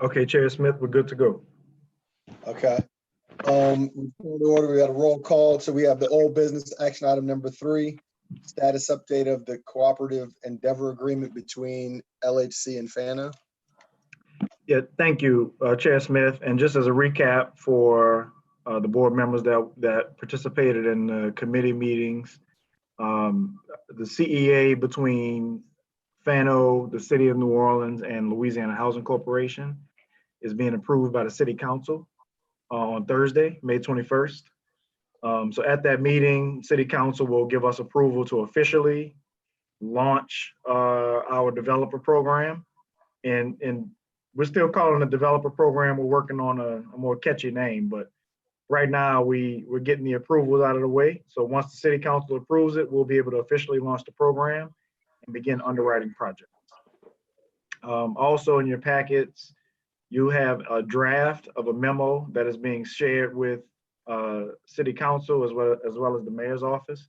Okay, Chair Smith, we're good to go. Okay. In order, we got a roll call. So we have the old business action item number 3, status update of the cooperative endeavor agreement between LHC and FANA. Yeah, thank you, Chair Smith. And just as a recap for the board members that participated in the committee meetings, the CEA between FANO, the City of New Orleans, and Louisiana Housing Corporation is being approved by the City Council on Thursday, May 21st. So at that meeting, City Council will give us approval to officially launch our developer program. And we're still calling it a developer program. We're working on a more catchy name, but right now we're getting the approvals out of the way. So once the City Council approves it, we'll be able to officially launch the program and begin underwriting projects. Also in your packets, you have a draft of a memo that is being shared with City Council as well as the Mayor's office.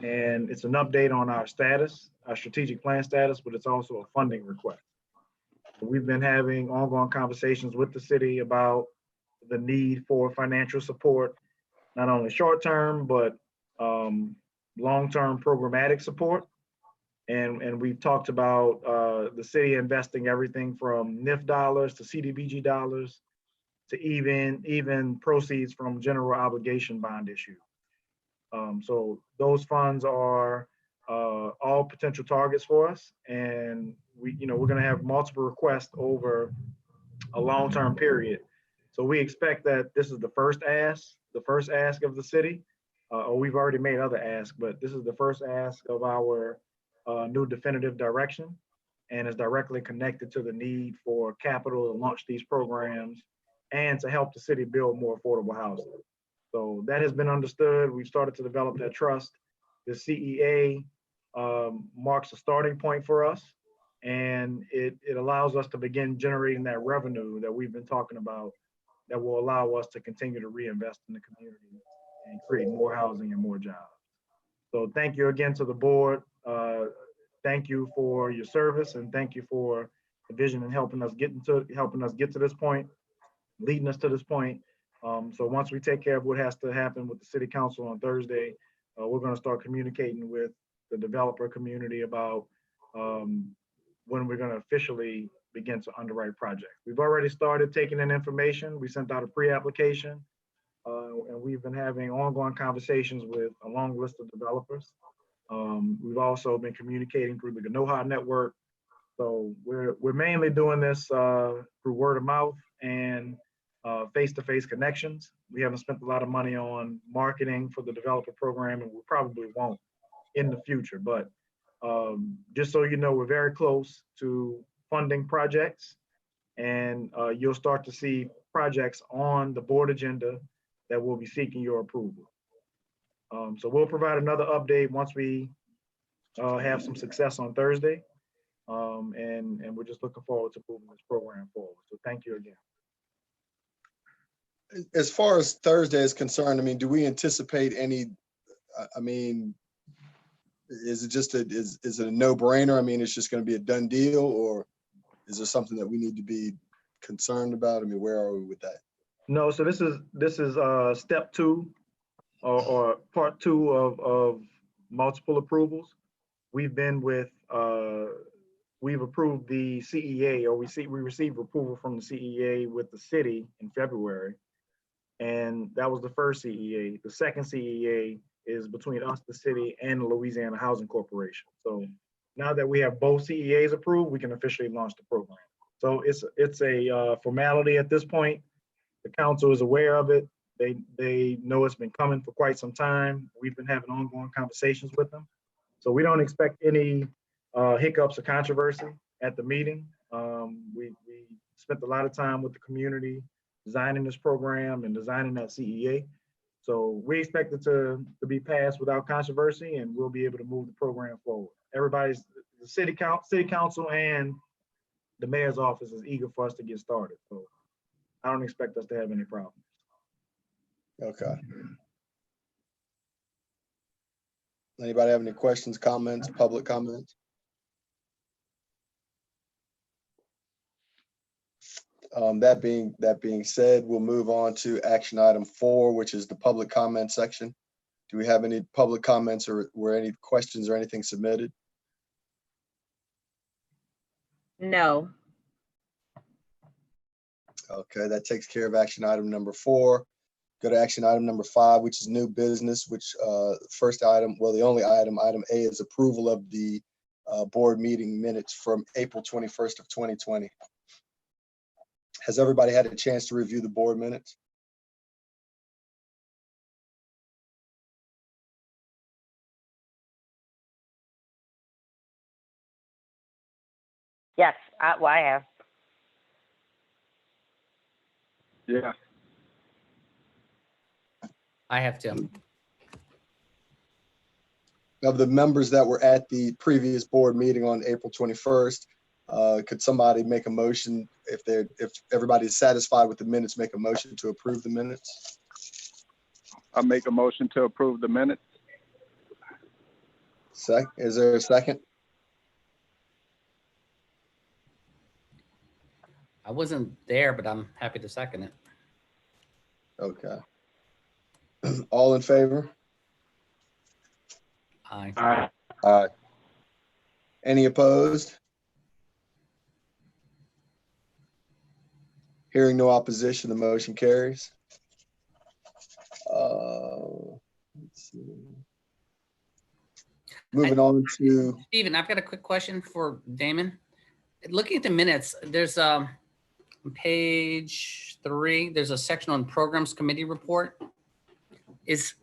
And it's an update on our status, our strategic plan status, but it's also a funding request. We've been having ongoing conversations with the city about the need for financial support, not only short-term, but long-term programmatic support. And we've talked about the city investing everything from NIF dollars to CDBG dollars to even proceeds from general obligation bond issue. So those funds are all potential targets for us, and we're going to have multiple requests over a long-term period. So we expect that this is the first ask of the city, or we've already made other asks, but this is the first ask of our new definitive direction, and is directly connected to the need for capital to launch these programs and to help the city build more affordable housing. So that has been understood. We've started to develop that trust. The CEA marks a starting point for us, and it allows us to begin generating that revenue that we've been talking about that will allow us to continue to reinvest in the community and create more housing and more jobs. So thank you again to the board. Thank you for your service, and thank you for the vision and helping us get to this point, leading us to this point. So once we take care of what has to happen with the City Council on Thursday, we're going to start communicating with the developer community about when we're going to officially begin to underwrite projects. We've already started taking in information. We sent out a pre-application, and we've been having ongoing conversations with a long list of developers. We've also been communicating through the GNOHA network. So we're mainly doing this through word of mouth and face-to-face connections. We haven't spent a lot of money on marketing for the developer program, and we probably won't in the future. But just so you know, we're very close to funding projects, and you'll start to see projects on the board agenda that will be seeking your approval. So we'll provide another update once we have some success on Thursday. And we're just looking forward to moving this program forward. So thank you again. As far as Thursday is concerned, I mean, do we anticipate any, I mean, is it a no-brainer? I mean, it's just going to be a done deal, or is there something that we need to be concerned about? I mean, where are we with that? No, so this is step 2 or part 2 of multiple approvals. We've been with, we've approved the CEA, or we received approval from the CEA with the city in February. And that was the first CEA. The second CEA is between us, the city, and the Louisiana Housing Corporation. So now that we have both CEAs approved, we can officially launch the program. So it's a formality at this point. The council is aware of it. They know it's been coming for quite some time. We've been having ongoing conversations with them. So we don't expect any hiccups or controversy at the meeting. We spent a lot of time with the community designing this program and designing that CEA. So we expect it to be passed without controversy, and we'll be able to move the program forward. Everybody's, the city council and the mayor's office is eager for us to get started. So I don't expect us to have any problems. Okay. Anybody have any questions, comments, public comments? That being said, we'll move on to action item 4, which is the public comment section. Do we have any public comments or were any questions or anything submitted? No. Okay, that takes care of action item number 4. Go to action item number 5, which is new business, which first item, well, the only item A is approval of the board meeting minutes from April 21st of 2020. Has everybody had a chance to review the board minutes? Yes, I have. Yeah. I have to. Of the members that were at the previous board meeting on April 21st, could somebody make a motion if everybody's satisfied with the minutes, make a motion to approve the minutes? I make a motion to approve the minutes. Is there a second? I wasn't there, but I'm happy to second it. Okay. All in favor? Aye. Aye. Any opposed? Hearing no opposition, the motion carries. Let's see. Moving on to, Steven, I've got a quick question for Damon. Looking at the minutes, there's on page 3, there's a section on programs committee report. There's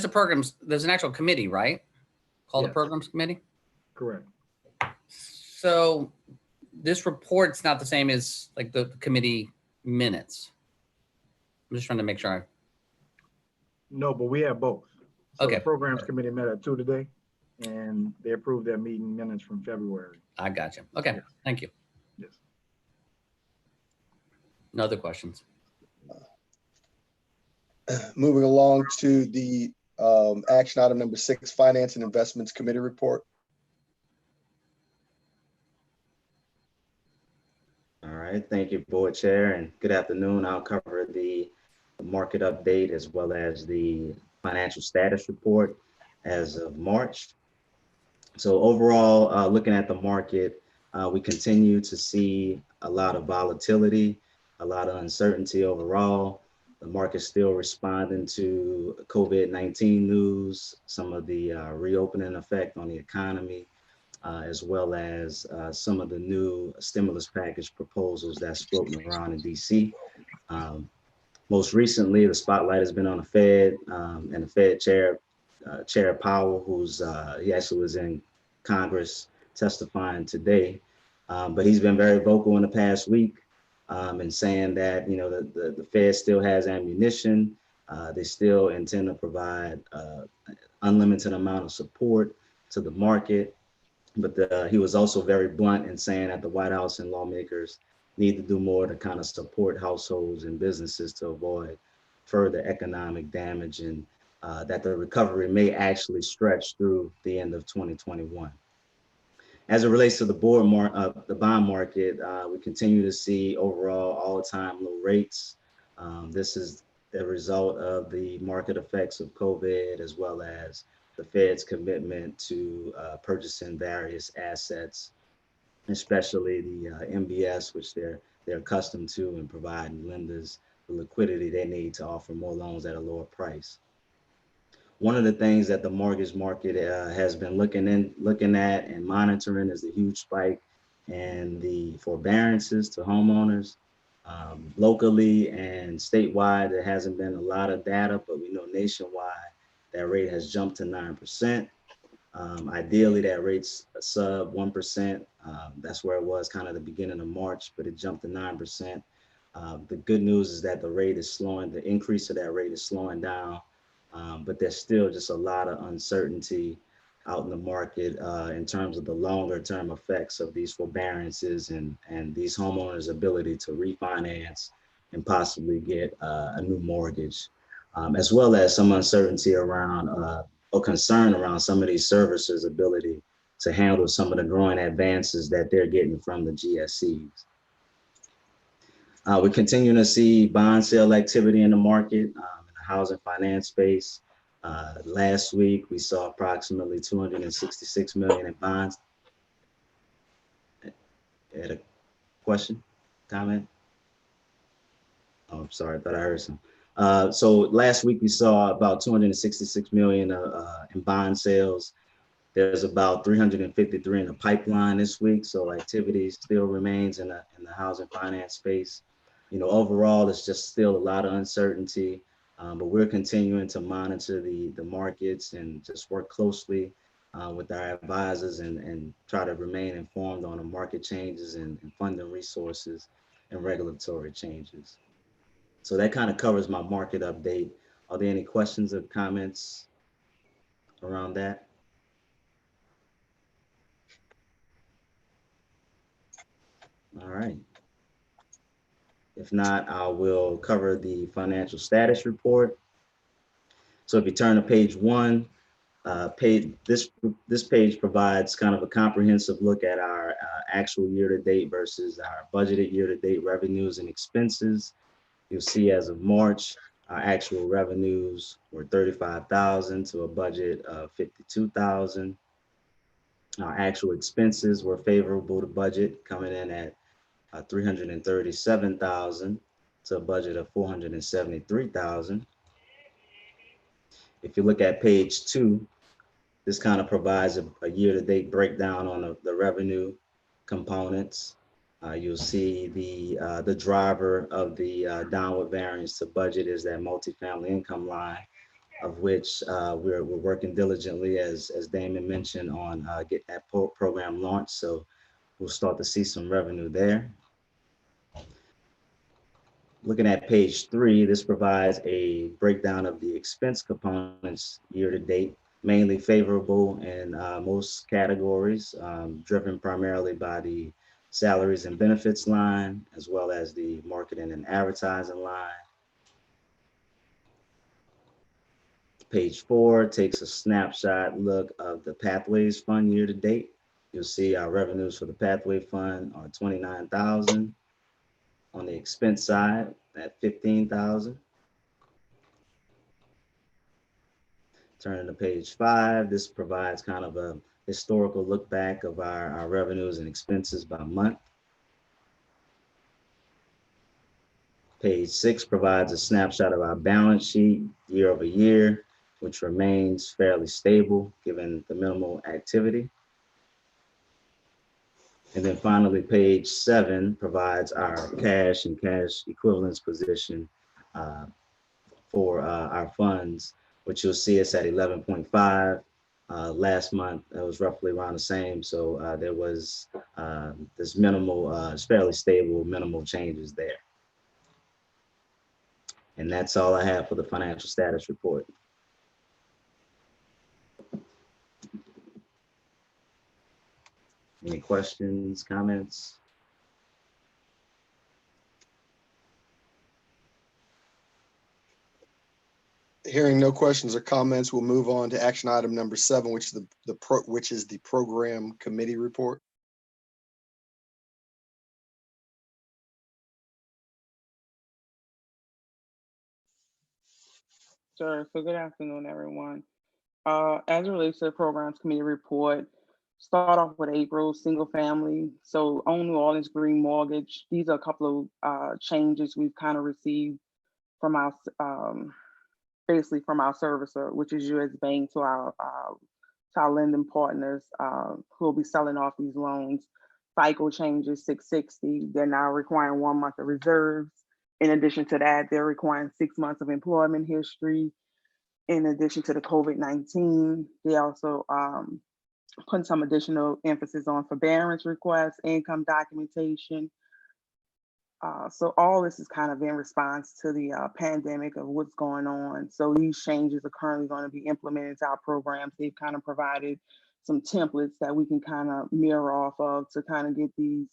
an actual committee, right? Called the Yes. programs committee? Correct. So this report's not the same as like the committee minutes. I'm just trying to make sure. No, but we have both. So the Okay. Programs Committee met at 2 today, and they approved their meeting minutes from February. I got you. Okay, Yes. thank you. Yes. No other questions. moving along to the action item number 6, Finance and Investments Committee report. All right, thank you, Board Chair, and good afternoon. I'll cover the market update as well as the financial status report as of March. So overall, looking at the market, we continue to see a lot of volatility, a lot of uncertainty overall. The market's still responding to COVID-19 news, some of the reopening effect on the economy, as well as some of the new stimulus package proposals that's floating around in DC. Most recently, the spotlight has been on the Fed and the Fed Chair Powell, he actually was in Congress testifying today, but he's been very vocal in the past week and saying that the Fed still has ammunition. They still intend to provide unlimited amount of support to the market. But he was also very blunt in saying that the White House and lawmakers need to do more to kind of support households and businesses to avoid further economic damage, and that the recovery may actually stretch through the end of 2021. As it relates to the bond market, we continue to see overall all-time low rates. This is the result of the market effects of COVID, as well as the Fed's commitment to purchasing various assets, especially the MBS, which they're accustomed to, and providing lenders the liquidity they need to offer more loans at a lower price. One of the things that the mortgage market has been looking at and monitoring is the huge spike in the forbearances to homeowners. Locally and statewide, there hasn't been a lot of data, but we know nationwide that rate has jumped to 9%. Ideally, that rate's sub 1%. That's where it was kind of the beginning of March, but it jumped to 9%. The good news is that the increase of that rate is slowing down, but there's still just a lot of uncertainty out in the market in terms of the longer term effects of these forbearances and these homeowners' ability to refinance and possibly get a new mortgage, as well as some uncertainty around or concern around some of these servicers' ability to handle some of the growing advances that they're getting from the GSEs. We're continuing to see bond sale activity in the market, in the housing finance space. Last week, we saw approximately 266 million in bonds. Had a question, comment? Oh, I'm sorry, I thought I heard some. So last week we saw about 266 million in bond sales. There's about 353 in the pipeline this week, so activity still remains in the housing finance space. You know, overall, it's just still a lot of uncertainty, but we're continuing to monitor the markets and just work closely with our advisors and try to remain informed on the market changes and funding resources and regulatory changes. So that kind of covers my market update. Are there any questions or comments around that? All right. If not, I will cover the financial status report. So if you turn to page 1, this page provides kind of a comprehensive look at our actual year-to-date versus our budgeted year-to-date revenues and expenses. You'll see as of March, our actual revenues were 35,000 to a budget of 52,000. Our actual expenses were favorable to budget, coming in at 337,000 to a budget of 473,000. If you look at page 2, this kind of provides a year-to-date breakdown on the revenue components. You'll see the driver of the downward variance to budget is that multifamily income line, of which we're working diligently, as Damon mentioned, on get that program launched. So we'll start to see some revenue there. Looking at page 3, this provides a breakdown of the expense components year to date, mainly favorable in most categories, driven primarily by the salaries and benefits line, as well as the marketing and advertising line. Page 4 takes a snapshot look of the Pathways Fund year to date. You'll see our revenues for the Pathway Fund are 29,000. On the expense side, at 15,000. Turning to page 5, this provides kind of a historical look back of our revenues and expenses by month. Page 6 provides a snapshot of our balance sheet year over year, which remains fairly stable given the minimal activity. And then finally, page 7 provides our cash and cash equivalents position for our funds, which you'll see us at 11.5. Last month, it was roughly around the same. So there was this minimal, it's fairly stable, minimal changes there. And that's all I have for the financial status report. Any questions, comments? Hearing no questions or comments, we'll move on to action item number 7, which is the program committee report. Sure. So good afternoon, everyone. As it relates to the programs committee report, start off with April, single family. So on New Orleans Green Mortgage, these are a couple of changes we've kind of received from our, basically from our servicer, which is US Bank, to our lending partners who will be selling off these loans. FICO changes 660. They're now requiring 1 month of reserves. In addition to that, they're requiring 6 months of employment history. In addition to the COVID-19, they also put some additional emphasis on forbearance requests, income documentation. So all this is kind of in response to the pandemic of what's going on. So these changes are currently going to be implemented into our programs. They've kind of provided some templates that we can kind of mirror off of to kind of get these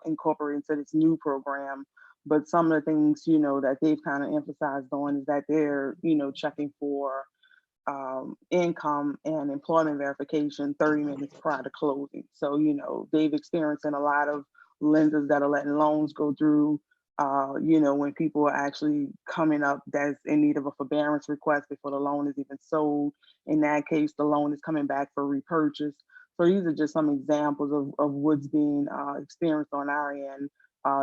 incorporated into this new program. But some of the things, you know, that they've kind of emphasized on is that they're, you know, checking for income and employment verification 30 minutes prior to closing. So, you know, they've experienced in a lot of lenders that are letting loans go through When people are actually coming up that's in need of a forbearance request before the loan is even sold. In that case, the loan is coming back for repurchase. So these are just some examples of what's being experienced on our end.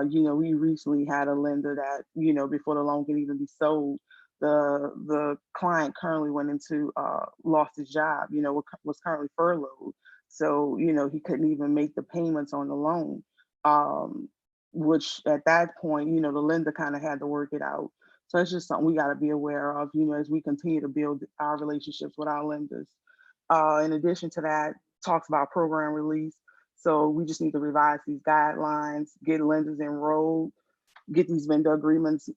We recently had a lender that, before the loan can even be sold, the client currently went into lost his job, was currently furloughed. So, he couldn't even make the payments on the loan. Which at that point, the lender kind of had to work it out. So it's just something we got to be aware of, as we continue to build our relationships with our lenders. In addition to that, talks about program release. So we just need to revise these guidelines, get lenders enrolled, get these vendor agreements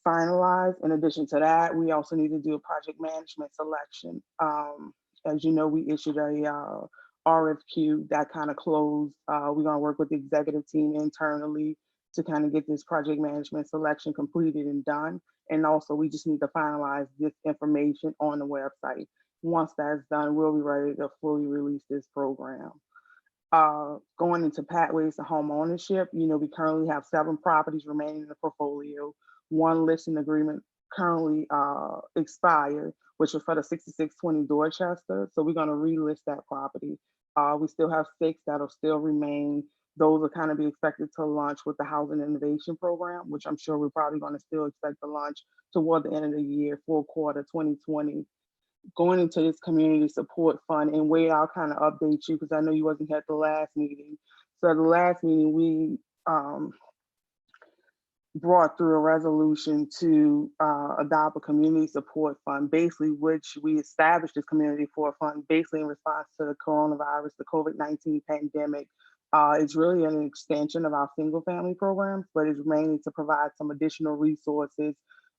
finalized. In addition to that, we also need to do a project management selection. As you know, we issued a RFQ that kind of closed. We're going to work with the executive team internally to kind of get this project management selection completed and done. And also, we just need to finalize this information on the website. Once that's done, we'll be ready to fully release this program. Going into pathways to home ownership, we currently have 7 properties remaining in the portfolio. 1 listing agreement currently expired, which was for the 6620 Dorchester. So we're going to relist that property. We still have 6 that'll still remain. Those will kind of be expected to launch with the Housing Innovation Program, which I'm sure we're probably going to still expect to launch toward the end of the year, fourth quarter 2020. Going into this community support fund, and Wade, I'll kind of update you because I know you wasn't here at the last meeting. So at the last meeting, we brought through a resolution to adopt a community support fund, basically which we established this community support fund basically in response to the coronavirus, the COVID-19 pandemic. It's really an extension of our single family programs, but it's mainly to provide some additional resources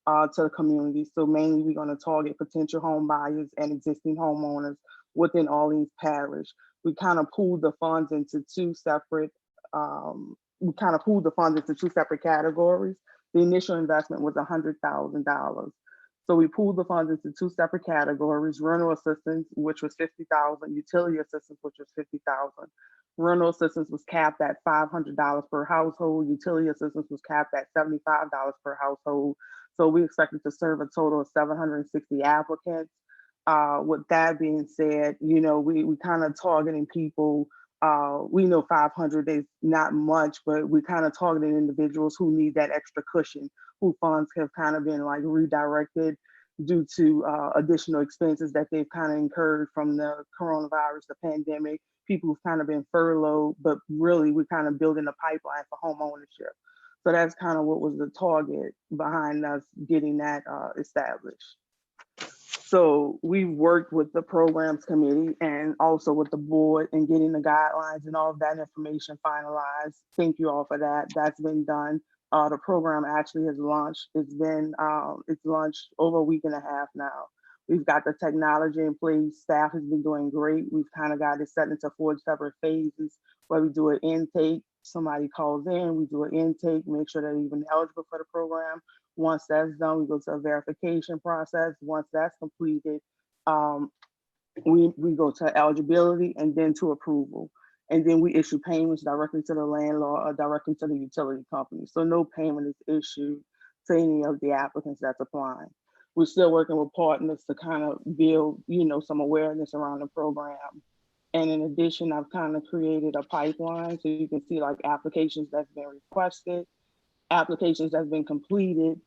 to the community. So mainly we're going to target potential home buyers and existing homeowners within Orleans Parish. We kind of pooled the funds into 2 separate categories. The initial investment was $100,000. So we pooled the funds into 2 separate categories: rental assistance, which was $50,000, utility assistance, which was $50,000. Rental assistance was capped at $500 per household. Utility assistance was capped at $75 per household. So we expected to serve a total of 760 applicants. With that being said, we kind of targeting people. We know 500 is not much, but we kind of targeting individuals who need that extra cushion, who funds have kind of been like redirected due to additional expenses that they've kind of incurred from the coronavirus, the pandemic. People who've kind of been furloughed, but really we're kind of building a pipeline for home ownership. So that's kind of what was the target behind us getting that established. So we worked with the programs committee and also with the board in getting the guidelines and all of that information finalized. Thank you all for that. That's been done. The program actually has launched. It's launched over a week and a half now. We've got the technology in place. Staff has been doing great. We've kind of got it set into 4 separate phases where we do an intake. Somebody calls in, we do an intake, make sure they're even eligible for the program. Once that's done, we go to a verification process. Once that's completed, we go to eligibility and then to approval. And then we issue payments directly to the landlord or directly to the utility company. So no payment is issued to any of the applicants that's applying. We're still working with partners to kind of build, some awareness around the program. And in addition, I've kind of created a pipeline so you can see like applications that's been requested, applications that's been completed,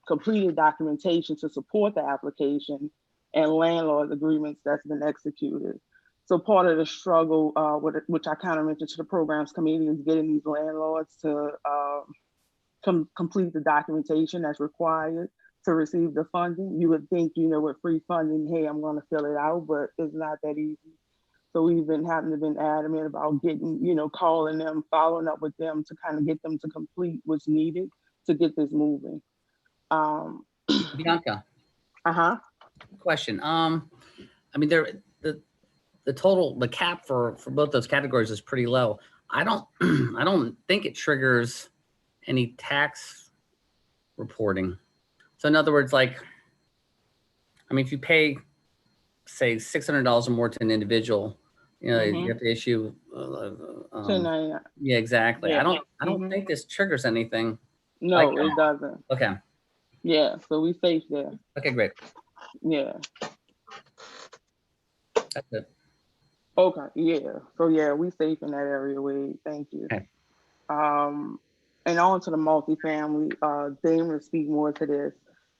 completed documentation to support the application, and landlord agreements that's been executed. So part of the struggle, which I kind of mentioned to the programs committee, is getting these landlords to complete the documentation that's required to receive the funding. You would think, with free funding, hey, I'm going to fill it out, but it's not that easy. So we've been adamant about getting, calling them, following up with them to kind of get them to complete what's needed to get this moving. Bianca, question. The cap for both those categories is pretty low. I don't think it triggers any tax reporting. So in other words, if you pay, say, $600 or more to an individual, You know, Mhm. you have to issue. 1099. Yeah, exactly. Yeah. I don't Mhm. think this triggers anything. Like, No, it doesn't. okay, Yeah, so we safe there. okay, great. Yeah. That's it. Okay. Yeah. So yeah, we safe in that area, Wade. Thank you. Okay. And on to the multifamily, Dame will speak more to this.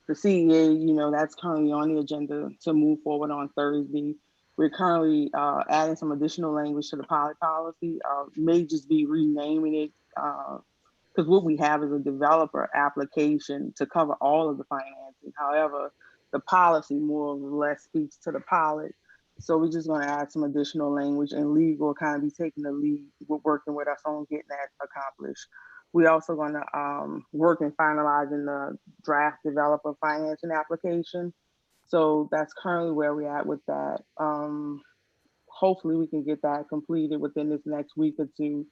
The CEA, that's currently on the agenda to move forward on Thursday. We're currently adding some additional language to the pilot policy, may just be renaming it, because what we have is a developer application to cover all of the financing. However, the policy more or less speaks to the pilot. So we're just going to add some additional language, and legal kind of be taking the lead with working with us on getting that accomplished. We also going to work in finalizing the draft developer financing application. So that's currently where we're at with that. Hopefully we can get that completed within this next week or two.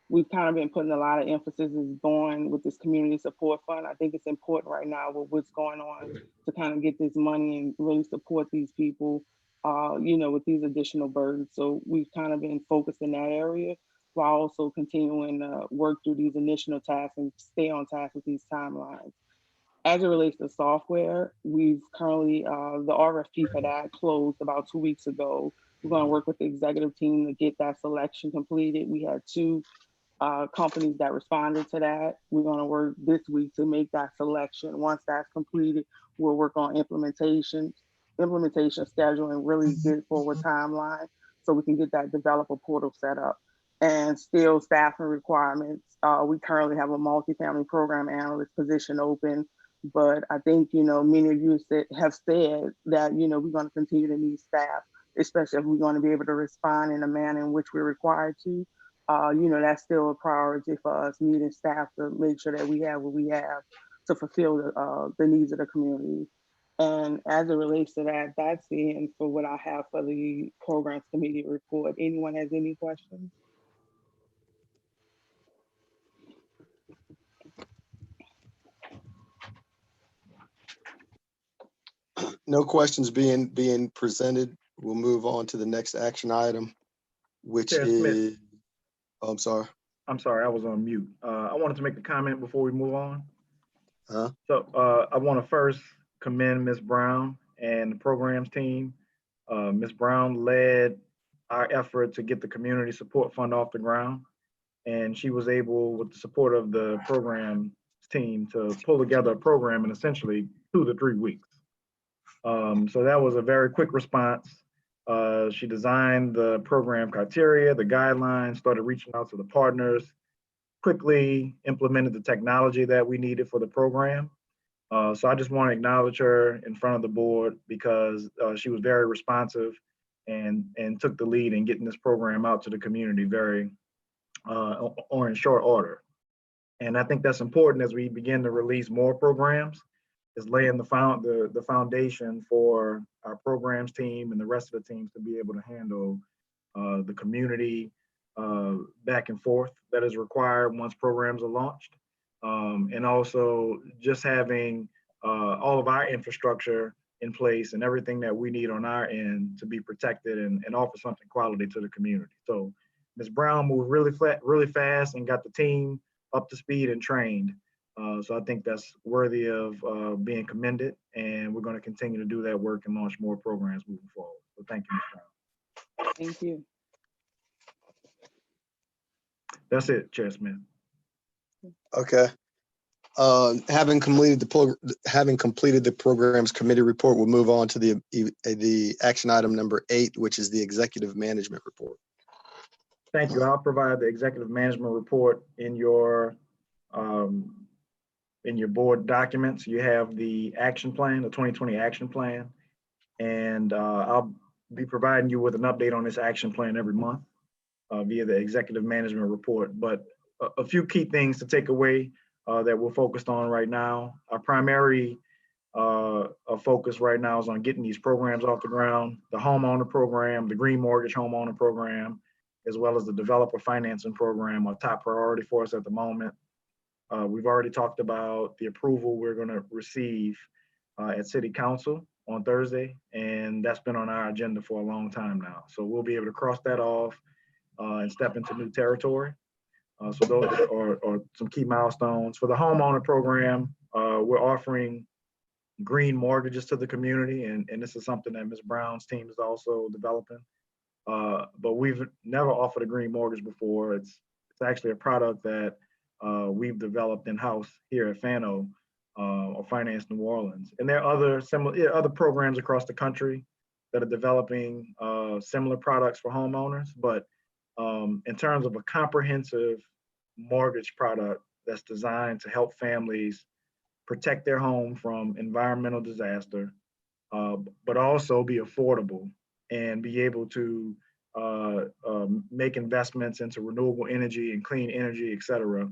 We've kind of been putting a lot of emphasis is going with this community support fund. I think it's important right now with what's going on to kind of get this money and really support these people, with these additional burdens. So we've kind of been focused in that area while also continuing to work through these initial tasks and stay on task with these timelines. As it relates to software, we've currently, the RFP for that closed about 2 weeks ago. We're going to work with the executive team to get that selection completed. We had two companies that responded to that. We're going to work this week to make that selection. Once that's completed, we'll work on implementation schedule, and really get forward timeline so we can get that developer portal set up. And still staffing requirements. We currently have a multifamily program analyst position open, but I think, many of you have said that, we're going to continue to need staff, especially if we're going to be able to respond in a manner in which we're required to. That's still a priority for us, needing staff to make sure that we have what we have to fulfill the needs of the community. And as it relates to that, that's the end for what I have for the programs committee report. Anyone has any questions? No questions being presented. We'll move on to the next action item, which Chair Smith. is, oh, I'm sorry. I'm sorry, I was on mute. I wanted to make a comment before we move on. Huh? So I want to first commend Ms. Brown and the programs team. Ms. Brown led our effort to get the community support fund off the ground. And she was able, with the support of the program team, to pull together a program in essentially 2 to 3 weeks. So that was a very quick response. She designed the program criteria, the guidelines, started reaching out to the partners, quickly implemented the technology that we needed for the program. So I just want to acknowledge her in front of the board because she was very responsive and took the lead in getting this program out to the community or in short order. And I think that's important as we begin to release more programs, is laying the foundation for our programs team and the rest of the teams to be able to handle the community back and forth that is required once programs are launched. And also just having all of our infrastructure in place and everything that we need on our end to be protected and offer something quality to the community. So Ms. Brown moved really fast and got the team up to speed and trained. So I think that's worthy of being commended, and we're going to continue to do that work and launch more programs moving forward. So thank you, Ms. Brown. Thank you. That's it, Chair Smith. Okay. Having completed the programs committee report, we'll move on to the action item number 8, which is the executive management report. Thank you. I'll provide the executive management report in your board documents. You have the action plan, the 2020 action plan, and I'll be providing you with an update on this action plan every month via the executive management report. But a few key things to take away that we're focused on right now. Our primary focus right now is on getting these programs off the ground, the homeowner program, the green mortgage homeowner program, as well as the developer financing program, are top priority for us at the moment. We've already talked about the approval we're going to receive at City Council on Thursday, and that's been on our agenda for a long time now. So we'll be able to cross that off and step into new territory. So those are some key milestones. For the homeowner program, we're offering green mortgages to the community, and this is something that Ms. Brown's team is also developing. But we've never offered a green mortgage before. It's actually a product that we've developed in-house here at FANO, or Finance New Orleans. And there are other similar other programs across the country that are developing similar products for homeowners. But in terms of a comprehensive mortgage product that's designed to help families protect their home from environmental disaster, but also be affordable and be able to make investments into renewable energy and clean energy, et cetera.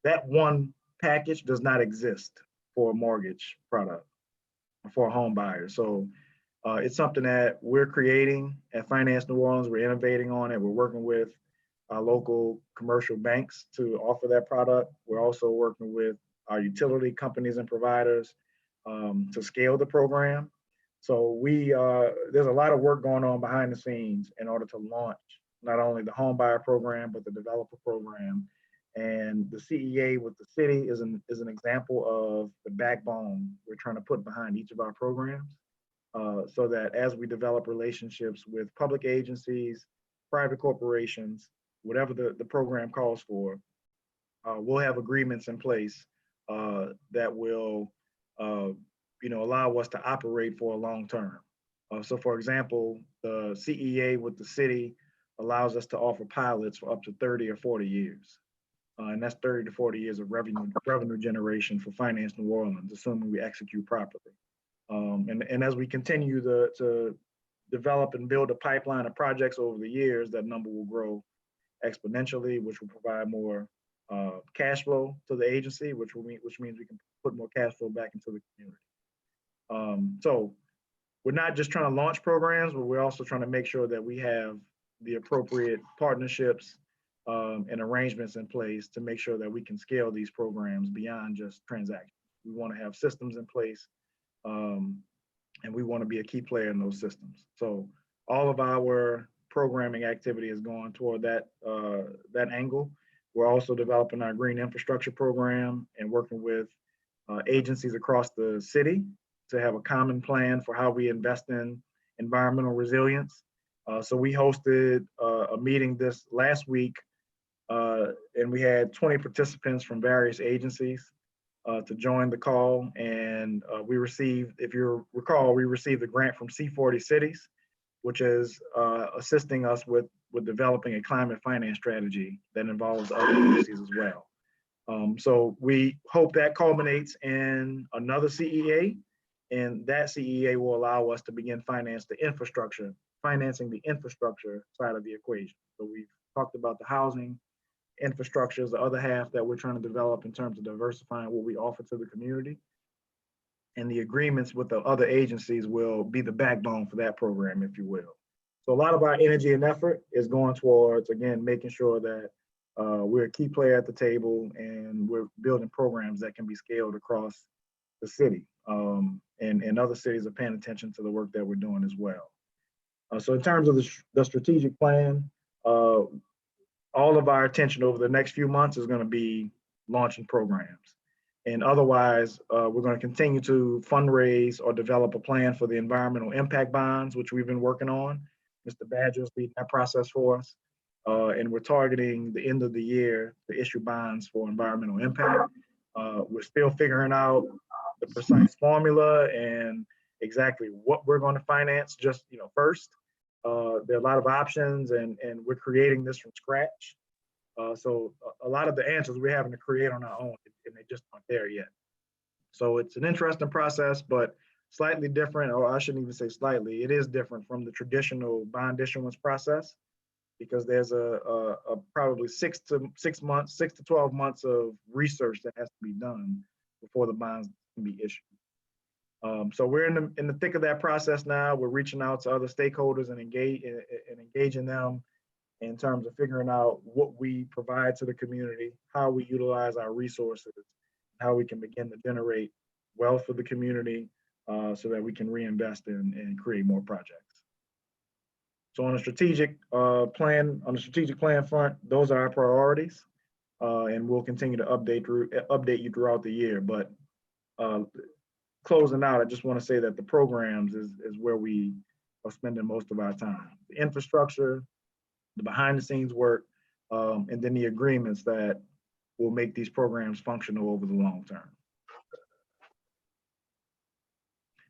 That one package does not exist for a mortgage product for a home buyer. So it's something that we're creating at Finance New Orleans. We're innovating on it. We're working with our local commercial banks to offer that product. We're also working with our utility companies and providers to scale the program. So there's a lot of work going on behind the scenes in order to launch not only the home buyer program, but the developer program. And the CEA with the city is an example of the backbone we're trying to put behind each of our programs, so that as we develop relationships with public agencies, private corporations, whatever the program calls for, we'll have agreements in place that will allow us to operate for a long term. So for example, the CEA with the city allows us to offer pilots for up to 30 or 40 years. And that's 30 to 40 years of revenue generation for Finance New Orleans, assuming we execute properly. And as we continue to develop and build a pipeline of projects over the years, that number will grow exponentially, which will provide more cash flow to the agency, which means we can put more cash flow back into the community. So we're not just trying to launch programs, but we're also trying to make sure that we have the appropriate partnerships and arrangements in place to make sure that we can scale these programs beyond just transactions. We want to have systems in place, and we want to be a key player in those systems. So all of our programming activity is going toward that angle. We're also developing our green infrastructure program and working with agencies across the city to have a common plan for how we invest in environmental resilience. So we hosted a meeting this last week, and we had 20 participants from various agencies to join the call. And we received, if you recall, we received a grant from C40 Cities, which is assisting us with developing a climate finance strategy that involves other agencies as well. So we hope that culminates in another CEA, and that CEA will allow us to begin financing the infrastructure side of the equation. So we've talked about the housing infrastructure is the other half that we're trying to develop in terms of diversifying what we offer to the community. And the agreements with the other agencies will be the backbone for that program, if you will. So a lot of our energy and effort is going towards, again, making sure that we're a key player at the table and we're building programs that can be scaled across the city. And other cities are paying attention to the work that we're doing as well. So in terms of the strategic plan, all of our attention over the next few months is going to be launching programs. And otherwise, we're going to continue to fundraise or develop a plan for the environmental impact bonds, which we've been working on. Mr. Badger's leading that process for us. And we're targeting the end of the year to issue bonds for environmental impact. We're still figuring out the precise formula and exactly what we're going to finance first. There are a lot of options, and we're creating this from scratch. So a lot of the answers we're having to create on our own, and they just aren't there yet. So it's an interesting process, but slightly different, or I shouldn't even say slightly, it is different from the traditional bond issuance process, because there's a probably 6 to 12 months of research that has to be done before the bonds can be issued. So we're in the thick of that process now. We're reaching out to other stakeholders and engaging them in terms of figuring out what we provide to the community, how we utilize our resources, how we can begin to generate wealth for the community, so that we can reinvest and create more projects. So on the strategic plan front, those are our priorities. And we'll continue to update you throughout the year. But closing out, I just want to say that the programs is where we are spending most of our time. The infrastructure, the behind the scenes work, and then the agreements that will make these programs functional over the long term.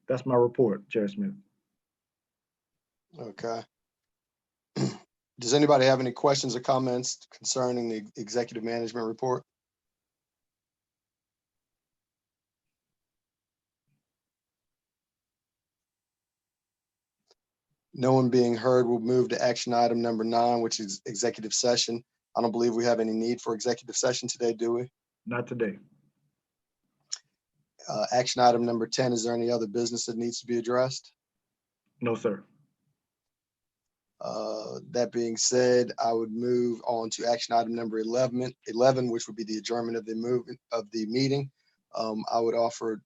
That's my report, Chair Smith. Okay. Does anybody have any questions or comments concerning the executive management report? No one being heard, we'll move to action item number 9, which is executive session. I don't believe we have any need for executive session today, do we? Not today. Action item number 10, is there any other business that needs to be addressed? No, sir. That being said, I would move on to action item number 11, which would be the adjournment of the meeting. I would offer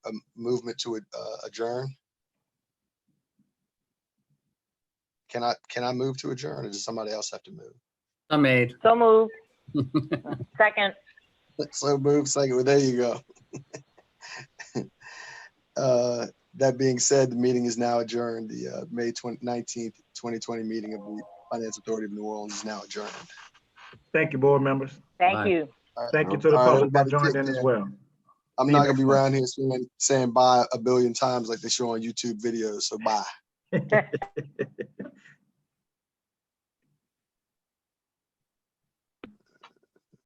a movement to adjourn. Can I move to adjourn, or does somebody else have to move? I made. So moved. Second. So move second. Well, there you go. That being said, the meeting is now adjourned. The May 19th, 2020 meeting of the Finance Authority of New Orleans is now adjourned. Thank you, board members. Thank Bye. you. All right. Thank you to the All right, public that everybody joined take in as care. well. I'm See you not gonna next be month. around here saying bye a billion times like they show on YouTube videos. So bye.